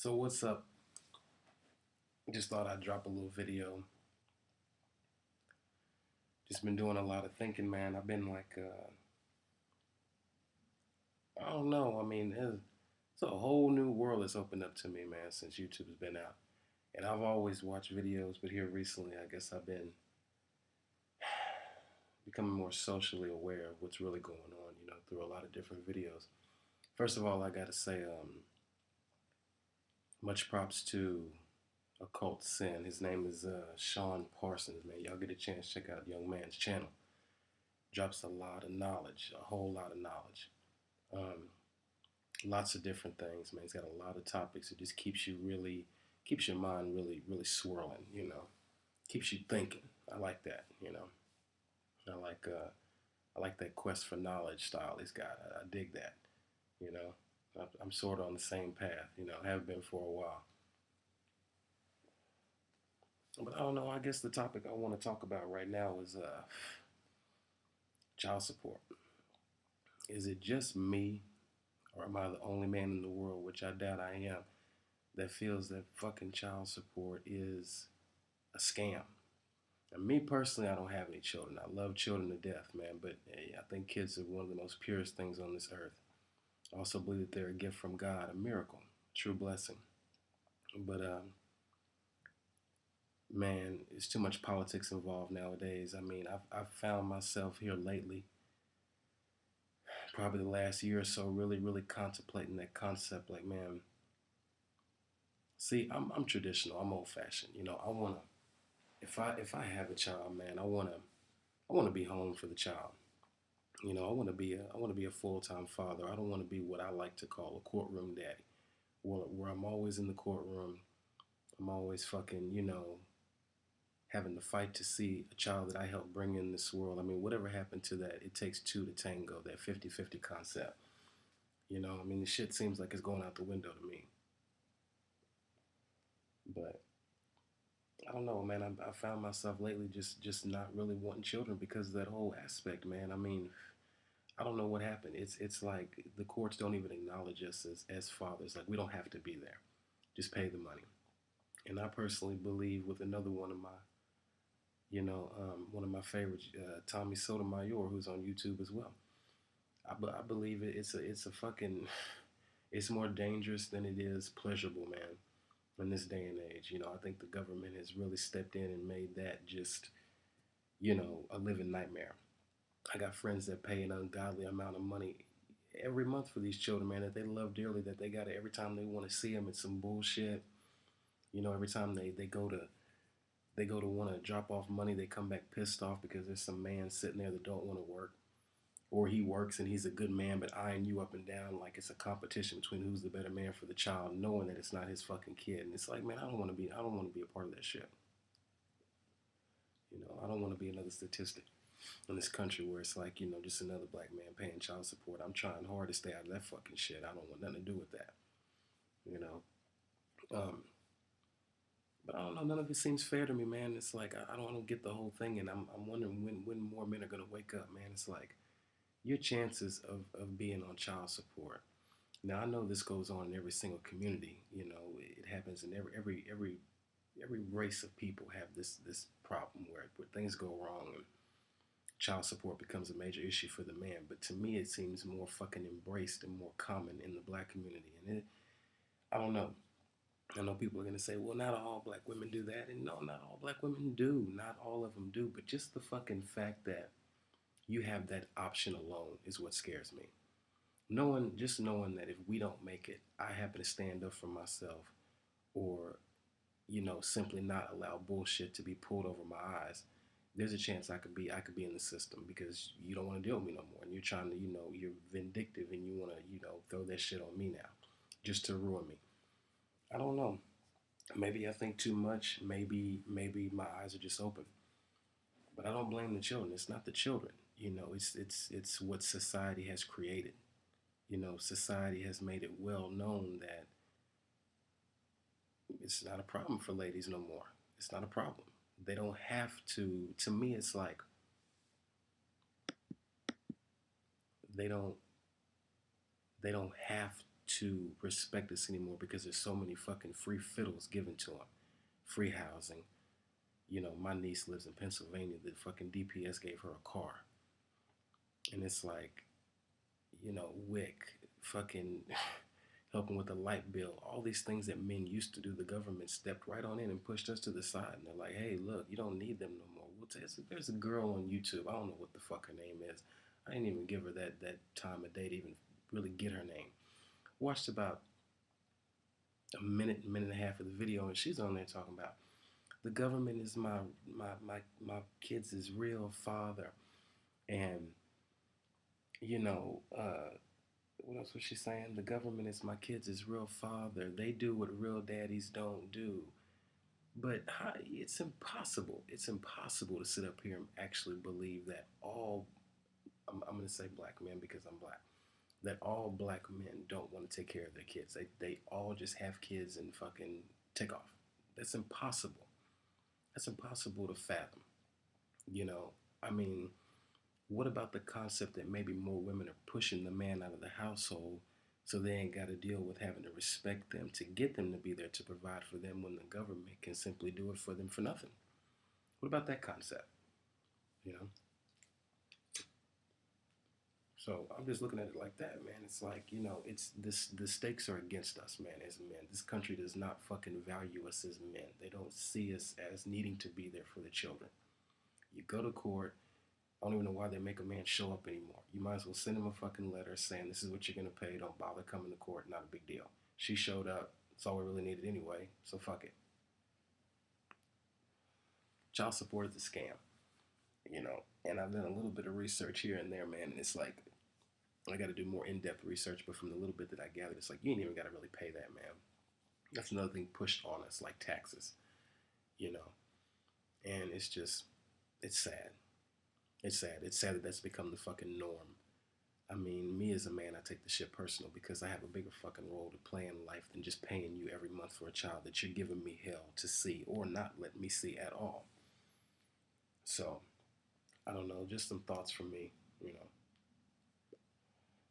So what's up? Just thought I'd drop a little video. Just been doing a lot of thinking, man. I've been like, I don't know. I mean, it's a whole new world that's opened up to me, man, since YouTube's been out. And I've always watched videos, but here recently, I guess I've been becoming more socially aware of what's really going on, through a lot of different videos. First of all, I gotta say, much props to Occult Sin. His name is Sean Parsons, man. Y'all get a chance, check out Young Man's channel. Drops a lot of knowledge, a whole lot of knowledge. Um, Lots of different things, man. He's got a lot of topics. It just keeps your mind really swirling, Keeps you thinking. I like that, I like, uh, I like that quest for knowledge style he's got. I dig that, you know. I'm sort of on the same path, have been for a while. But I don't know. I guess the topic I want to talk about right now is child support. Is it just me, or am I the only man in the world, which I doubt I am, that feels that fucking child support is a scam? And me personally, I don't have any children. I love children to death, man, but hey, I think kids are one of the most purest things on this earth. I also believe that they're a gift from God, a miracle, a true blessing. But man, it's too much politics involved nowadays. I mean, I've found myself here lately, probably the last year or so, really contemplating that concept. Like, man, see, I'm traditional. I'm old fashioned. I wanna, if I have a child, man, I wanna be home for the child. I wanna be a full time father. I don't want to be what I like to call a courtroom daddy, where I'm always in the courtroom. I'm always fucking, having to fight to see a child that I helped bring in this world. I mean, whatever happened to that, it takes two to tango, that 50-50 concept. I mean, the shit seems like it's going out the window to me. But I don't know, man. I found myself lately just not really wanting children because of that whole aspect, man. I mean, I don't know what happened. It's like the courts don't even acknowledge us as fathers. Like, we don't have to be there. Just pay the money. And I personally believe with another one of my favorites, Tommy Sotomayor, who's on YouTube as well. I believe it's a fucking it's more dangerous than it is pleasurable, man. In this day and age, I think the government has really stepped in and made that just a living nightmare. I got friends that pay an ungodly amount of money every month for these children, man, that they love dearly. That they got to every time they want to see them, it's some bullshit. Every time they go to want to drop off money, they come back pissed off because there's some man sitting there that don't want to work, or he works and he's a good man but eyeing you up and down like it's a competition between who's the better man for the child, knowing that it's not his fucking kid. And it's like, man, I don't want to be a part of that shit. I don't want to be another statistic in this country where it's like, just another black man paying child support. I'm trying hard to stay out of that fucking shit. I don't want nothing to do with that. You know. Um, but I don't know. None of it seems fair to me, man. It's like I don't get the whole thing, and I'm wondering when more men are gonna wake up, man. It's like your chances of being on child support. Now I know this goes on in every single community. It happens in every race of people have this problem where things go wrong and child support becomes a major issue for the man. But to me, it seems more fucking embraced and more common in the black community. And I don't know. I know people are gonna say, well, not all black women do that, and no, not all black women do. Not all of them do. But just the fucking fact that you have that option alone is what scares me. Knowing that if we don't make it, I happen to stand up for myself, or simply not allow bullshit to be pulled over my eyes. There's a chance I could be in the system because you don't want to deal with me no more, and you're trying to you're vindictive and you want to throw that shit on me now, just to ruin me. I don't know. Maybe I think too much. Maybe my eyes are just open. But I don't blame the children. It's not the children. It's what society has created. Society has made it well known that it's not a problem for ladies no more. It's not a problem. They don't have to. To me, it's like they don't they don't have to respect us anymore because there's so many fucking free fiddles given to them. Free housing. You know, my niece lives in Pennsylvania. The fucking DPS gave her a car. And it's like, you know, WIC, fucking helping with the light bill, all these things that men used to do, the government stepped right on in and pushed us to the side. And they're like, hey, look, you don't need them no more. There's a girl on YouTube. I don't know what the fuck her name is. I didn't even give her that time of day to even really get her name. Watched about a minute and a half of the video, and she's on there talking about the government is my kids' real father, and you know, what else was she saying? The government is my kids' real father. They do what real daddies don't do. But it's impossible. It's impossible to sit up here and actually believe that all, I'm going to say black men because I'm black, that all black men don't want to take care of their kids. They all just have kids and fucking take off. That's impossible. That's impossible to fathom. You know, I mean, what about the concept that maybe more women are pushing the man out of the household so they ain't got to deal with having to respect them to get them to be there to provide for them when the government can simply do it for them for nothing? What about that concept? You know? So I'm just looking at it like that, man. It's like, you know, it's this the stakes are against us, man, as men. This country does not fucking value us as men. They don't see us as needing to be there for the children. You go to court, I don't even know why they make a man show up anymore. You might as well send him a fucking letter saying this is what you're gonna pay. Don't bother coming to court. Not a big deal. She showed up. That's all we really needed anyway. So fuck it. Child support is a scam, you know. And I've done a little bit of research here and there, man. And it's like I got to do more in-depth research. But from the little bit that I gathered, it's like you ain't even got to really pay that, man. That's another thing pushed on us, like taxes, you know. And it's just, it's sad. It's sad. It's sad that that's become the fucking norm. I mean, me as a man, I take the shit personal because I have a bigger fucking role to play in life than just paying you every month for a child that you're giving me hell to see or not let me see at all. So, I don't know, just some thoughts from me, you know.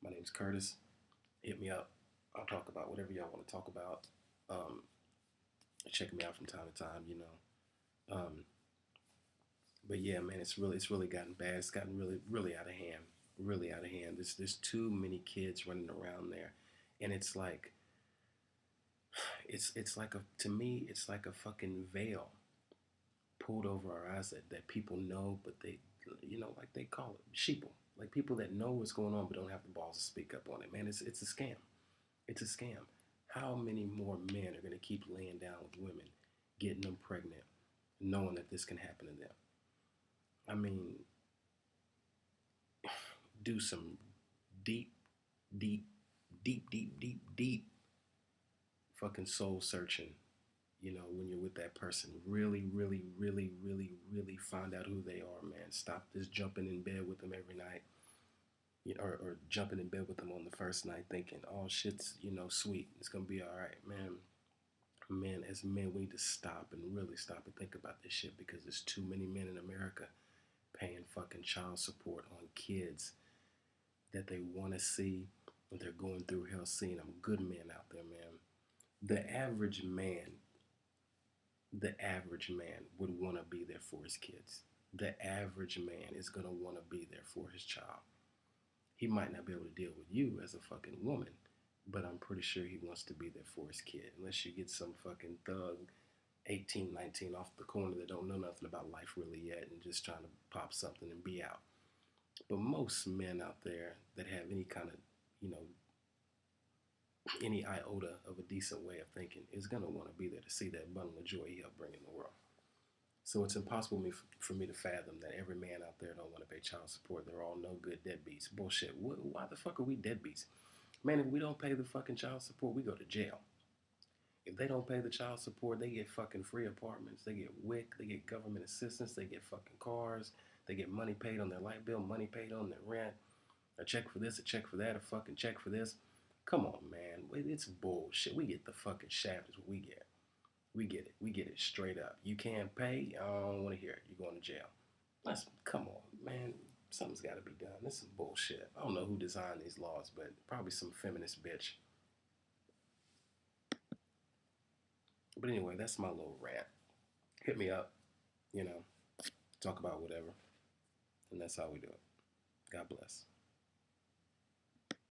My name's Curtis. Hit me up. I'll talk about whatever y'all want to talk about. Um, Check me out from time to time, you know. But yeah, man, it's really gotten bad. It's gotten really out of hand. Really out of hand. There's too many kids running around there, and it's like it's like a to me it's like a fucking veil pulled over our eyes that people know, but they you know like they call it sheeple. Like people that know what's going on but don't have the balls to speak up on it. Man, it's a scam. It's a scam. How many more men are gonna keep laying down with women, getting them pregnant, knowing that this can happen to them? I mean, do some deep, deep, deep fucking soul searching. You know, when you're with that person, really find out who they are, man. Stop this jumping in bed with them every night, you know, or jumping in bed with them on the first night, thinking, "Oh, shit's sweet. It's gonna be all right, man." Men, as men, we need to stop and really stop and think about this shit because there's too many men in America paying fucking child support on kids that they want to see, and they're going through hell seeing them. Good men out there, man. The average man, the average man would want to be there for his kids. The average man is going to want to be there for his child. He might not be able to deal with you as a fucking woman, but I'm pretty sure he wants to be there for his kid. Unless you get some fucking thug 18, 19 off the corner that don't know nothing about life really yet and just trying to pop something and be out. But most men out there that have any kind of, you know, any iota of a decent way of thinking is going to want to be there to see that bundle of joy he helped bring in the world. So it's impossible for me to fathom that every man out there don't want to pay child support. They're all no good deadbeats. Bullshit. Why the fuck are we deadbeats? Man, if we don't pay the fucking child support, we go to jail. If they don't pay the child support, they get fucking free apartments. They get WIC. They get government assistance. They get fucking cars. They get money paid on their light bill, money paid on their rent, a check for this, a check for that, a fucking check for this. Come on, man. It's bullshit. We get the fucking shaft is what we get. We get it. We get it straight up. You can't pay? I don't want to hear it. You're going to jail. Come on, man. Something's got to be done. This is bullshit. I don't know who designed these laws, but probably some feminist bitch. But anyway, that's my little rant. Hit me up, you know, talk about whatever. And that's how we do it. God bless.